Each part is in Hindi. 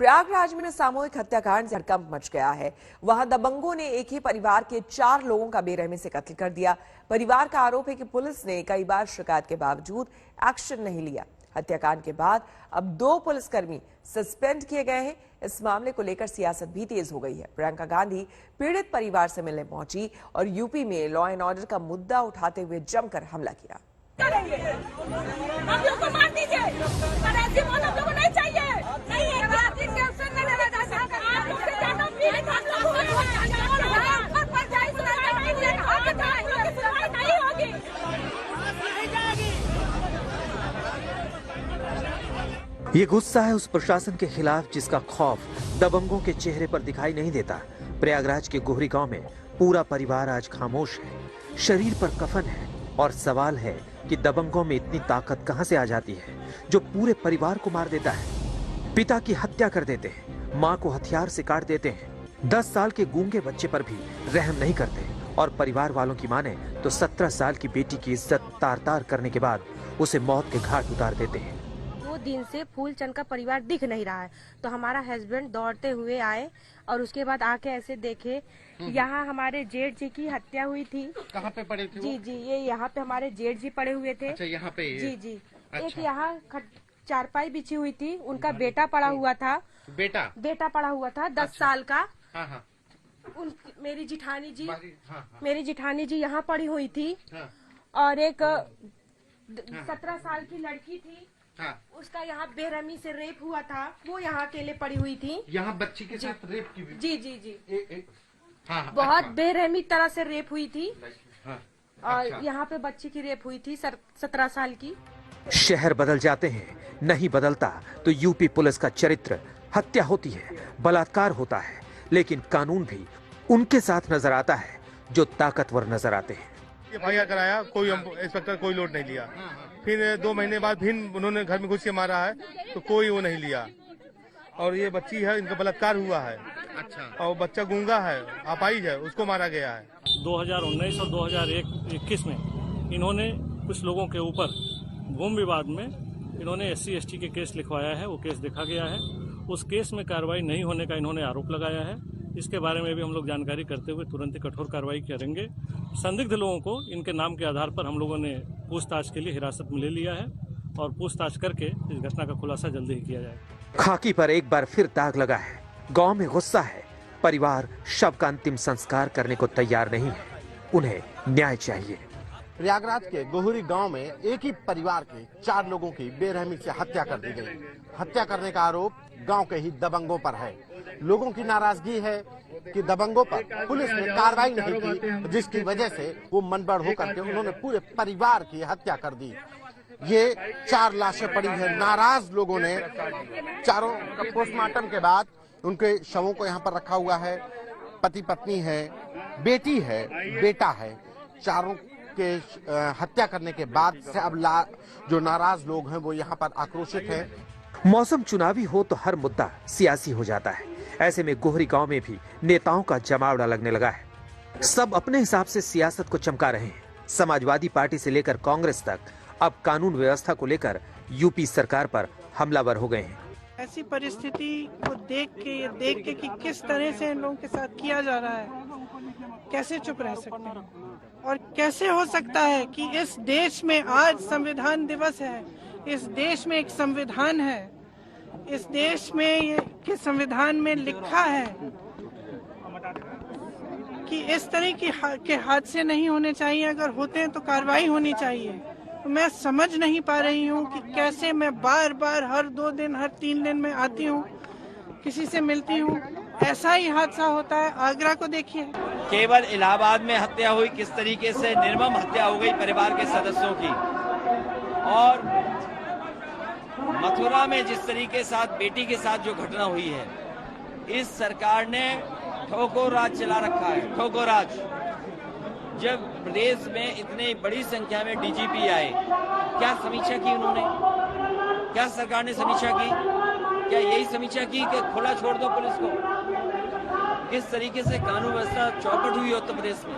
प्रयागराज में सामूहिक हत्याकांड से हड़कंप मच गया है। वहां दबंगों ने एक ही परिवार के 4 लोगों का बेरहमी से कत्ल कर दिया। परिवार का आरोप है कि पुलिस ने कई बार शिकायत के बावजूद एक्शन नहीं लिया। हत्याकांड के बाद अब 2 पुलिसकर्मी सस्पेंड किए गए हैं। इस मामले को लेकर सियासत भी तेज हो गई है। प्रियंका गांधी पीड़ित परिवार से मिलने पहुंची और यूपी में लॉ एंड ऑर्डर का मुद्दा उठाते हुए जमकर हमला किया। हम लोग को मार दीजिए, पर ऐसी मौत हम लोग को नहीं चाहिए। नहीं है, आप इनके ऑप्शन में लगा जा सकते हैं। आप लोग से ज्यादा पीड़ित हम लोग को और पंचायत सुनाई नहीं देगा। हक था, इन लोग की सुनवाई नहीं होगी। ये गुस्सा है उस प्रशासन के खिलाफ जिसका खौफ दबंगों के चेहरे पर दिखाई नहीं देता। प्रयागराज के गोहरी गांव में पूरा परिवार आज खामोश है। शरीर पर कफन है और सवाल है कि दबंगों में इतनी ताकत कहां से आ जाती है जो पूरे परिवार को मार देता है। पिता की हत्या कर देते हैं, मां को हथियार से काट देते हैं। 10 साल के गूंगे बच्चे पर भी रहम नहीं करते और परिवार वालों की माने तो 17 साल की बेटी की इज्जत तार-तार करने के बाद उसे मौत के घाट उतार देते हैं। 2 दिन से फूलचंद का परिवार दिख नहीं रहा है, तो हमारा हस्बैंड दौड़ते हुए आए और उसके बाद आके ऐसे देखे यहाँ हमारे जेठ जी की हत्या हुई थी। कहाँ पे पड़े थे? जी जी, ये यहाँ पे हमारे जेठ जी पड़े हुए थे। अच्छा, यहाँ पे जी जी। अच्छा। एक यहाँ चारपाई बिछी हुई थी, उनका बेटा पड़ा हुआ था। बेटा पड़ा हुआ था 10 अच्छा। साल का। हाँ हाँ। मेरी जिठानी जी, हाँ। मेरी जिठानी जी यहाँ पड़ी हुई थी। हाँ। और एक 17 साल की लड़की थी। हाँ। उसका यहाँ बेरहमी से रेप हुआ था, वो यहाँ अकेले पड़ी हुई थी। यहाँ बच्ची के साथ रेप की? जी जी जी। हाँ, बहुत अच्छा। बेरहमी तरह से रेप हुई थी। हाँ, और अच्छा। यहाँ पे बच्ची की रेप हुई थी 17 साल की। शहर बदल जाते हैं, नहीं बदलता तो यूपी पुलिस का चरित्र। हत्या होती है, बलात्कार होता है, लेकिन कानून भी उनके साथ नजर आता है जो ताकतवर नजर आते हैं। एफआईआर कराया, कोई इंस्पेक्टर कोई लोड नहीं लिया। फिर 2 महीने बाद फिर उन्होंने घर में घुस के मारा है तो कोई वो नहीं लिया। और ये बच्ची है, इनका बलात्कार हुआ है। अच्छा। और बच्चा गूंगा है, अपाहिज है, उसको मारा गया है। 2019 और 2021 में इन्होंने कुछ लोगों के ऊपर भूमि विवाद में इन्होंने SC/ST के केस लिखवाया है। वो केस देखा गया है। उस केस में कार्रवाई नहीं होने का इन्होंने आरोप लगाया है। इसके बारे में भी हम लोग जानकारी करते हुए तुरंत ही कठोर कार्रवाई करेंगे। संदिग्ध लोगों को इनके नाम के आधार पर हम लोगों ने पूछताछ के लिए हिरासत में ले लिया है और पूछताछ करके इस घटना का खुलासा जल्दी ही किया जाएगा। खाकी पर एक बार फिर दाग लगा है। गांव में गुस्सा है। परिवार शव का अंतिम संस्कार करने को तैयार नहीं है। उन्हें न्याय चाहिए। प्रयागराज के गोहरी गांव में एक ही परिवार के 4 लोगों की बेरहमी से हत्या कर दी गई। हत्या करने का आरोप गांव के ही दबंगों पर है। लोगों की नाराजगी है कि दबंगों पर पुलिस ने कार्रवाई नहीं की, जिसकी वजह से वो मनबड़ होकर के उन्होंने पूरे परिवार की हत्या कर दी। ये 4 लाशें पड़ी हैं। नाराज लोगों ने चारों का पोस्टमार्टम के बाद उनके शवों को यहाँ पर रखा हुआ है। पति पत्नी है, बेटी है, बेटा है। चारों के हत्या करने के बाद से अब जो नाराज लोग हैं वो यहाँ पर आक्रोशित हैं। मौसम चुनावी हो तो हर मुद्दा सियासी हो जाता है। ऐसे में गोहरी गांव में भी नेताओं का जमावड़ा लगने लगा है। सब अपने हिसाब से सियासत को चमका रहे हैं। समाजवादी पार्टी से लेकर कांग्रेस तक अब कानून व्यवस्था को लेकर यूपी सरकार पर हमलावर हो गए हैं। ऐसी परिस्थिति को देख के कि किस तरह से इन लोगों के साथ किया जा रहा है, कैसे चुप रह सकते हैं? और कैसे हो सकता है कि इस देश में आज संविधान दिवस है, इस देश में एक संविधान है, इस देश में के संविधान में लिखा है कि इस तरह के हादसे नहीं होने चाहिए, अगर होते हैं तो कार्रवाई होनी चाहिए। तो मैं समझ नहीं पा रही हूँ कि कैसे मैं बार बार हर 2 दिन हर 3 दिन में आती हूँ, किसी से मिलती हूँ, ऐसा ही हादसा होता है। आगरा को देखिए, केवल इलाहाबाद में हत्या हुई, किस तरीके से निर्मम हत्या हो गई परिवार के सदस्यों की, और मथुरा में जिस तरीके के साथ बेटी के साथ जो घटना हुई है। इस सरकार ने ठोकर राज चला रखा है, ठोकर राज। जब प्रदेश में इतनी बड़ी संख्या में डीजीपी आए, क्या समीक्षा की उन्होंने? क्या सरकार ने समीक्षा की? क्या यही समीक्षा की कि खुला छोड़ दो पुलिस को? किस तरीके से कानून व्यवस्था चौपट हुई उत्तर प्रदेश में,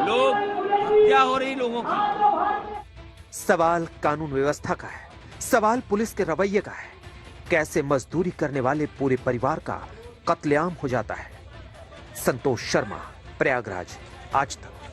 लोग हत्या हो रही लोगों की। सवाल कानून व्यवस्था का है, सवाल पुलिस के रवैये का है। कैसे मजदूरी करने वाले पूरे परिवार का कत्लेआम हो जाता है। संतोष शर्मा, प्रयागराज, आज तक।